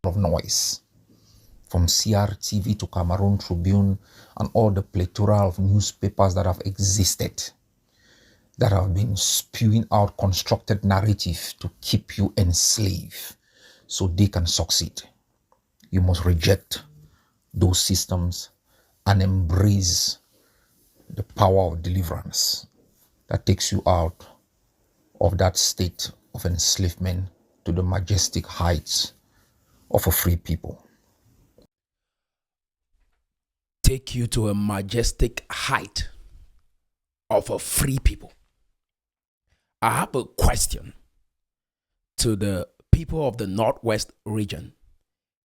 of noise, from CRTV to Cameroon Tribune and all the plethora of newspapers that have existed, that have been spewing out constructed narrative to keep you enslaved so they can succeed. You must reject those systems and embrace the power of deliverance that takes you out of that state of enslavement to the majestic heights of a free people. Take you to a majestic height of a free people. I have a question to the people of the Northwest region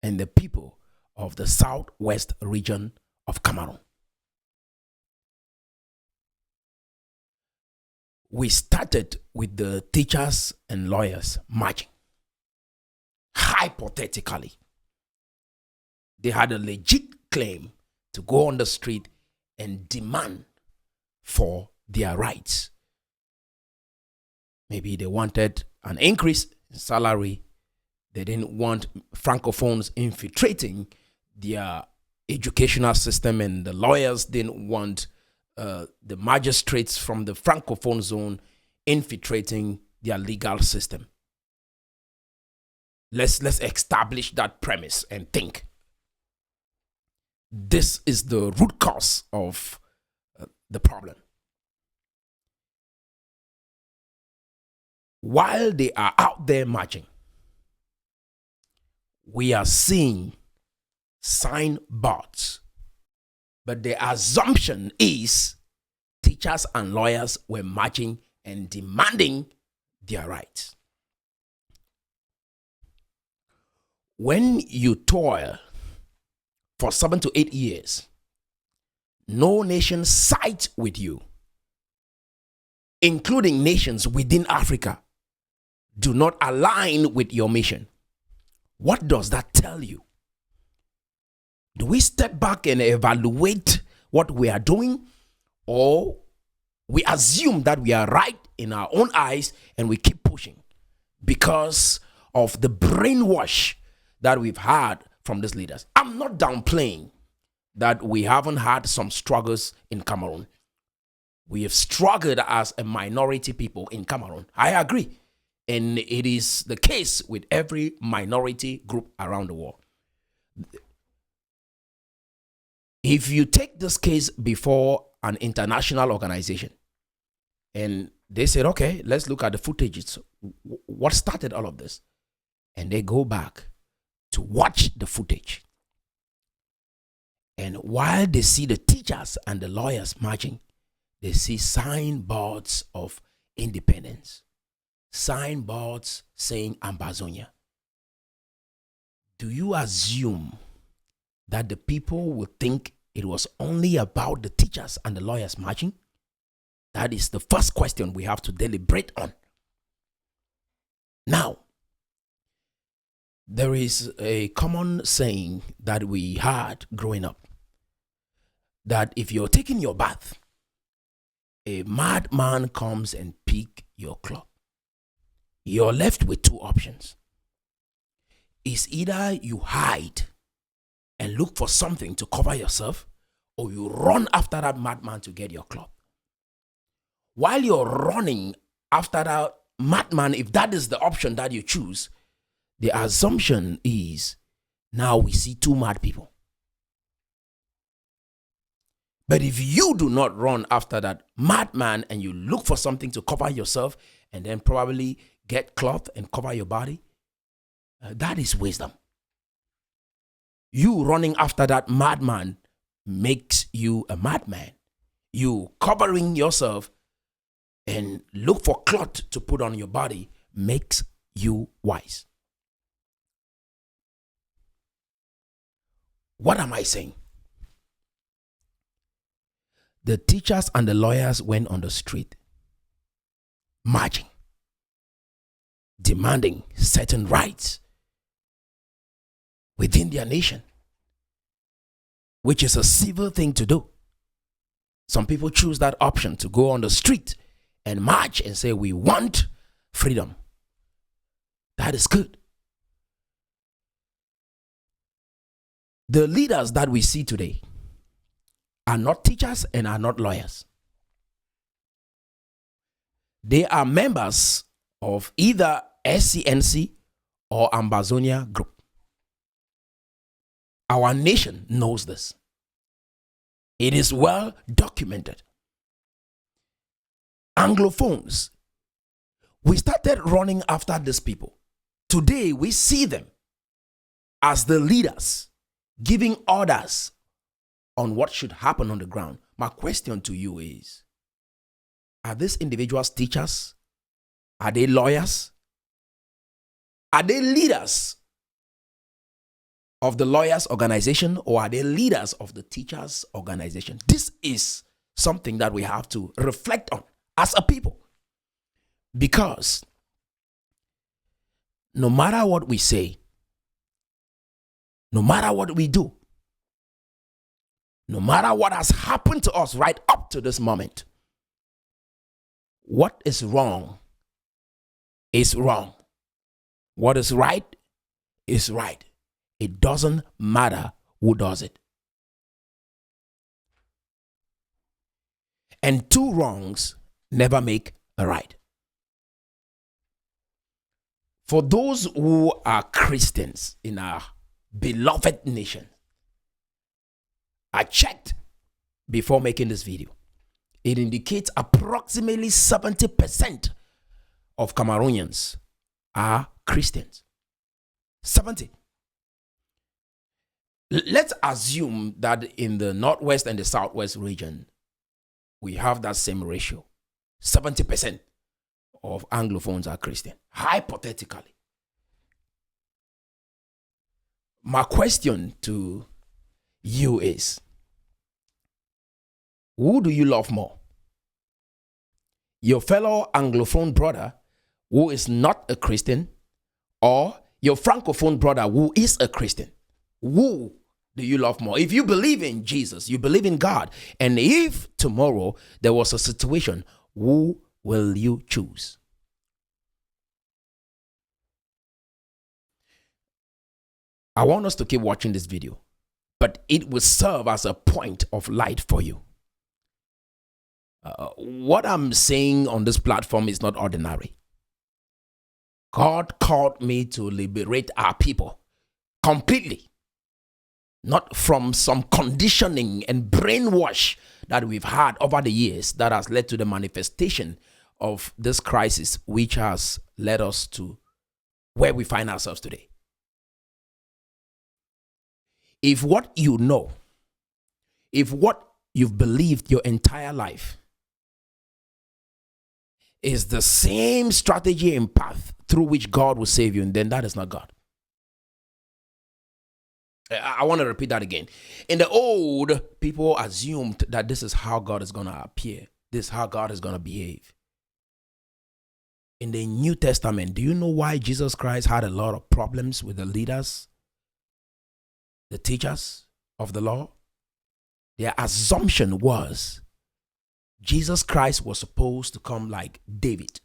and the people of the Southwest region of Cameroon. We started with the teachers and lawyers marching. Hypothetically, they had a legit claim to go on the street and demand for their rights. Maybe they wanted an increase in salary. They didn't want Francophones infiltrating their educational system, and the lawyers didn't want the magistrates from the Francophone zone infiltrating their legal system. Let's establish that premise and think. This is the root cause of the problem. While they are out there marching, we are seeing signboards. But the assumption is teachers and lawyers were marching and demanding their rights. When you toil for 7 to 8 years, no nation sides with you, including nations within Africa, do not align with your mission. What does that tell you? Do we step back and evaluate what we are doing, or we assume that we are right in our own eyes and we keep pushing because of the brainwash that we've had from these leaders? I'm not downplaying that we haven't had some struggles in Cameroon. We have struggled as a minority people in Cameroon. I agree. And it is the case with every minority group around the world. If you take this case before an international organization and they said, okay, let's look at the footages. What started all of this? And they go back to watch the footage. And while they see the teachers and the lawyers marching, they see signboards of independence, signboards saying Ambazonia. Do you assume that the people will think it was only about the teachers and the lawyers marching? That is the first question we have to deliberate on. Now, there is a common saying that we had growing up, that if you're taking your bath, a madman comes and pick your cloth. You're left with two options. It's either you hide and look for something to cover yourself, or you run after that madman to get your cloth. While you're running after that madman, if that is the option that you choose, the assumption is now we see two mad people. But if you do not run after that madman and you look for something to cover yourself and then probably get cloth and cover your body, that is wisdom. You running after that madman makes you a madman. You covering yourself and look for cloth to put on your body makes you wise. What am I saying? The teachers and the lawyers went on the street, marching, demanding certain rights within their nation, which is a civil thing to do. Some people choose that option to go on the street and march and say, we want freedom. That is good. The leaders that we see today are not teachers and are not lawyers. They are members of either SCNC or Ambazonia group. Our nation knows this. It is well documented. Anglophones, we started running after these people. Today, we see them as the leaders, giving orders on what should happen on the ground. My question to you is, are these individuals teachers? Are they lawyers? Are they leaders of the lawyers' organization, or are they leaders of the teachers' organization? This is something that we have to reflect on as a people. Because no matter what we say, no matter what we do, no matter what has happened to us right up to this moment, what is wrong is wrong. What is right is right. It doesn't matter who does it. And two wrongs never make a right. For those who are Christians in our beloved nation, I checked before making this video. It indicates approximately 70% of Cameroonians are Christians. 70. Let's assume that in the northwest and the southwest region, we have that same ratio. 70% of Anglophones are Christian, hypothetically. My question to you is, who do you love more? Your fellow Anglophone brother who is not a Christian, or your Francophone brother who is a Christian? Who do you love more? If you believe in Jesus, you believe in God, and if tomorrow there was a situation, who will you choose? I want us to keep watching this video, but it will serve as a point of light for you. What I'm saying on this platform is not ordinary. God called me to liberate our people completely, not from some conditioning and brainwash that we've had over the years that has led to the manifestation of this crisis, which has led us to where we find ourselves today. If what you know, if what you've believed your entire life is the same strategy and path through which God will save you, and then that is not God. I want to repeat that again. In the old, people assumed that this is how God is going to appear. This is how God is going to behave. In the New Testament, do you know why Jesus Christ had a lot of problems with the leaders, the teachers of the law? Their assumption was Jesus Christ was supposed to come like David,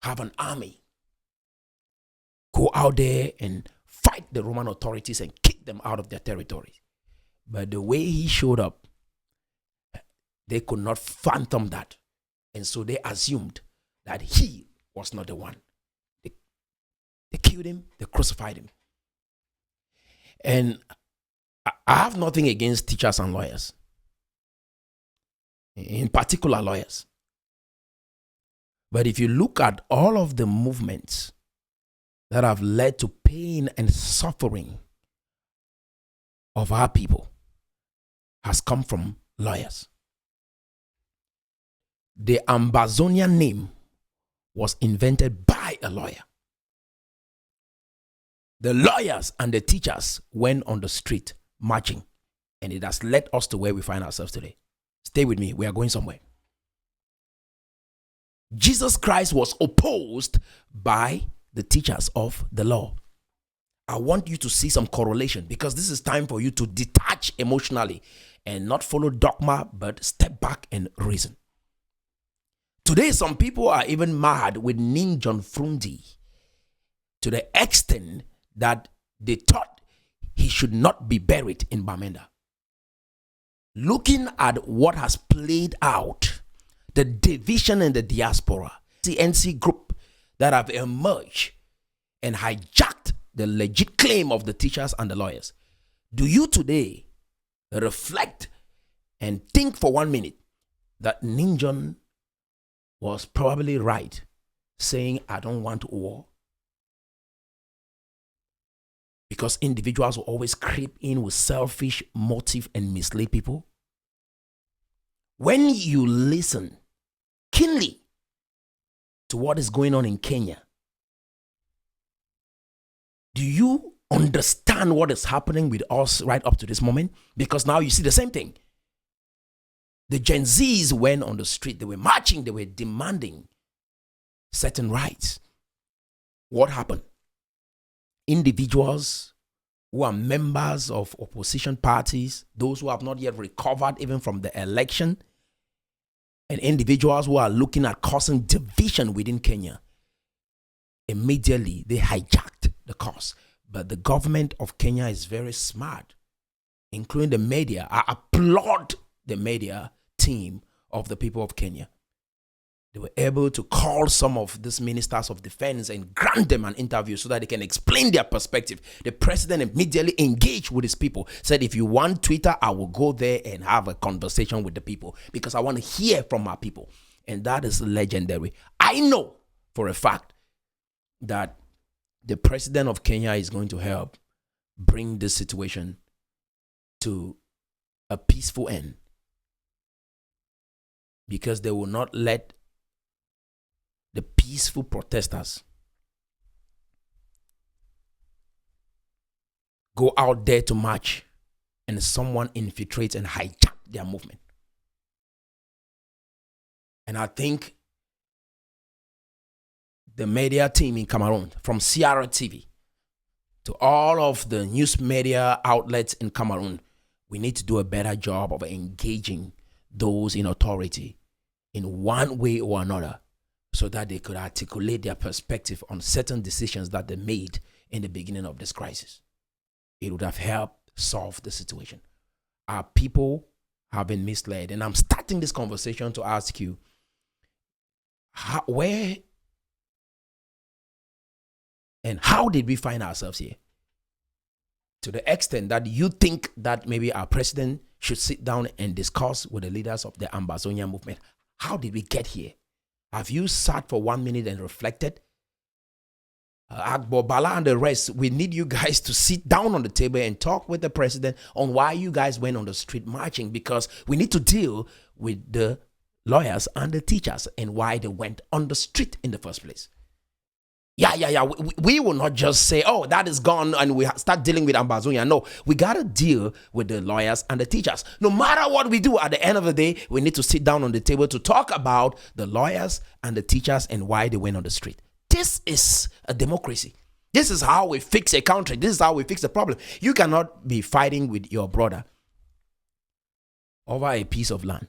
have an army, go out there and fight the Roman authorities and kick them out of their territory. But the way he showed up, they could not fathom that. And so they assumed that he was not the one. They killed him, they crucified him. And I have nothing against teachers and lawyers, in particular lawyers. But if you look at all of the movements that have led to pain and suffering of our people, has come from lawyers. The Ambazonia name was invented by a lawyer. The lawyers and the teachers went on the street marching, and it has led us to where we find ourselves today. Stay with me, we are going somewhere. Jesus Christ was opposed by the teachers of the law. I want you to see some correlation, because this is time for you to detach emotionally and not follow dogma, but step back and reason. Today, some people are even mad with Ning John Frundi to the extent that they thought he he should not be buried in Bamenda. Looking at what has played out, the division in the diaspora, CNC group that have emerged and hijacked the legit claim of the teachers and the lawyers, do you today reflect and think for 1 minute that Ninjon was probably right saying, I don't want war? Because individuals will always creep in with selfish motive and mislead people. When you listen keenly to what is going on in Kenya, do you understand what is happening with us right up to this moment? Because now you see the same thing. The Gen Zs went on the street, they were marching, they were demanding certain rights. What happened? Individuals who are members of opposition parties, those who have not yet recovered even from the election, and individuals who are looking at causing division within Kenya, immediately they hijacked the cause. But the government of Kenya is very smart, including the media. I applaud the media team of the people of Kenya. They were able to call some of these ministers of defense and grant them an interview so that they can explain their perspective. The president immediately engaged with his people, said, if you want Twitter, I will go there and have a conversation with the people because I want to hear from our people. And that is legendary. I know for a fact that the president of Kenya is going to help bring this situation to a peaceful end, because they will not let the peaceful protesters go out there to march and someone infiltrates and hijack their movement. And I think the media team in Cameroon, from CRTV to all of the news media outlets in Cameroon, we need to do a better job of engaging those in authority in one way or another, so that they could articulate their perspective on certain decisions that they made in the beginning of this crisis. It would have helped solve the situation. Our people have been misled. And I'm starting this conversation to ask you, where and how did we find ourselves here? To the extent that you think that maybe our president should sit down and discuss with the leaders of the Ambazonia movement. How did we get here? Have you sat for 1 minute and reflected? Agbo, Bala and the rest, we need you guys to sit down on the table and talk with the president on why you guys went on the street marching, because we need to deal with the lawyers and the teachers and why they went on the street in the first place. We will not just say, oh, that is gone and we start dealing with Ambazonia. No, we got to deal with the lawyers and the teachers. No matter what we do, at the end of the day, we need to sit down on the table to talk about the lawyers and the teachers and why they went on the street. This is a democracy. This is how we fix a country. This is how we fix the problem. You cannot be fighting with your brother over a piece of land,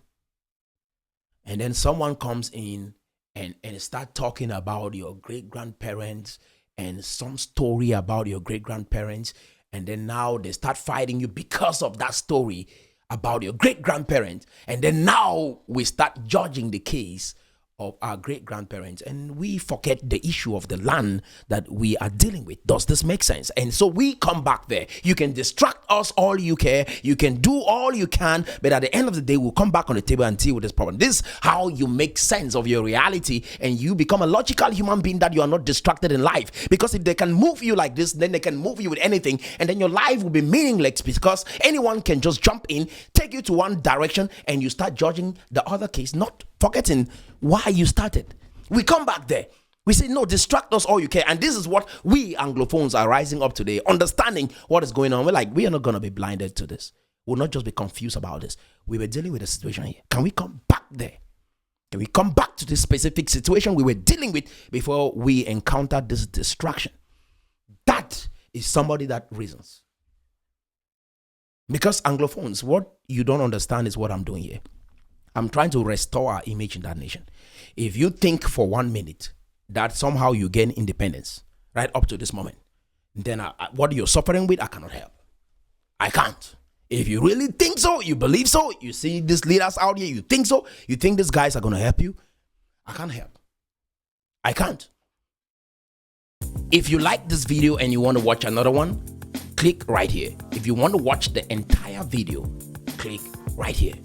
and then someone comes in and start talking about your great-grandparents and some story about your great-grandparents, and then now they start fighting you because of that story about your great-grandparents, and then now we start judging the case of our great-grandparents, and we forget the issue of the land that we are dealing with. Does this make sense? And so we come back there. You can distract us all you care. You can do all you can, but at the end of the day, we'll come back on the table and deal with this problem. This is how you make sense of your reality, and you become a logical human being that you are not distracted in life. Because if they can move you like this, then they can move you with anything, and then your life will be meaningless, because anyone can just jump in, take you to one direction, and you start judging the other case, not forgetting why you started. We come back there. We say, no, distract us all you can. And this is what we Anglophones are rising up today, understanding what is going on. We're like, we are not going to be blinded to this. We'll not just be confused about this. We were dealing with a situation here. Can we come back there? Can we come back to this specific situation we were dealing with before we encountered this distraction? That is somebody that reasons. Because Anglophones, what you don't understand is what I'm doing here. I'm trying to restore our image in that nation. If you think for 1 minute that somehow you gain independence right up to this moment, then what you're suffering with, I cannot help. I can't. If you really think so, you believe so, you see these leaders out here, you think so, you think these guys are going to help you, I can't help. I can't. If you like this video and you want to watch another one, click right here. If you want to watch the entire video, click right here.